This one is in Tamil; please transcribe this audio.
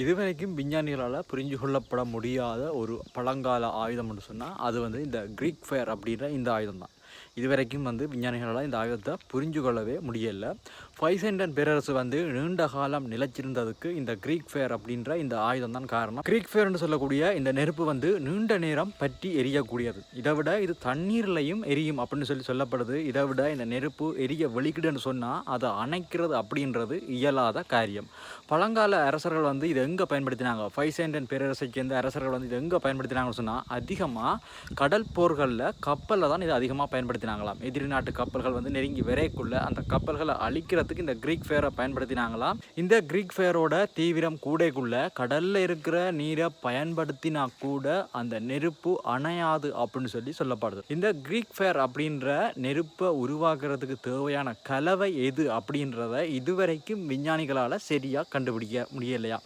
இதுவரைக்கும் விஞ்ஞானிகளால் புரிஞ்சு கொள்ளப்பட முடியாத ஒரு பழங்கால ஆயுதம் என்று சொன்னால் அது வந்து இந்த க்ரீக் ஃபயர் அப்படின்ற இந்த ஆயுதம் தான். இதுவரைக்கும் வந்து விஞ்ஞானிகளால் இந்த ஆயுதத்தை புரிஞ்சு கொள்ளவே முடியலை. பைசேண்டன் பேரரசு வந்து நீண்ட காலம் நிலைச்சிருந்ததுக்கு இந்த க்ரீக் ஃபயர் அப்படின்ற இந்த ஆயுதம் தான் காரணம். க்ரீக் ஃபயர்னு சொல்லக்கூடிய இந்த நெருப்பு வந்து நீண்ட நேரம் பற்றி எரியக்கூடியது. இதை விட இது தண்ணீர்லையும் எரியும் அப்படின்னு சொல்லப்படுது. இதை விட இந்த நெருப்பு எரிய வெளிக்கிடுன்னு சொன்னால் அதை அணைக்கிறது அப்படின்றது இயலாத காரியம். பழங்கால அரசர்கள் வந்து இதை எங்கே பயன்படுத்தினாங்க? பைசேண்டன் பேரரசை சேர்ந்த அரசர்கள் வந்து இதை எங்கே பயன்படுத்தினாங்கன்னு சொன்னால் அதிகமாக கடல் போர்களில் கப்பலில் தான் இதை அதிகமாக பயன்படுத்தினாங்களாம். எதிரி நாட்டு கப்பல்கள் வந்து நெருங்கி விரைக்குள்ள அந்த கப்பல்களை அழிக்கிறதுக்கு இந்த க்ரீக் ஃபயரை பயன்படுத்தினாங்களாம். இந்த க்ரீக் ஃபயரோட தீவிரம் கூடைக்குள்ள கடல்ல இருக்கிற நீரை பயன்படுத்தினா கூட அந்த நெருப்பு அணையாது அப்படின்னு சொல்லப்படுது. இந்த க்ரீக் ஃபயர் அப்படின்ற நெருப்பை உருவாக்குறதுக்கு தேவையான கலவை எது அப்படின்றத இதுவரைக்கும் விஞ்ஞானிகளால் சரியாக கண்டுபிடிக்க முடியலையா.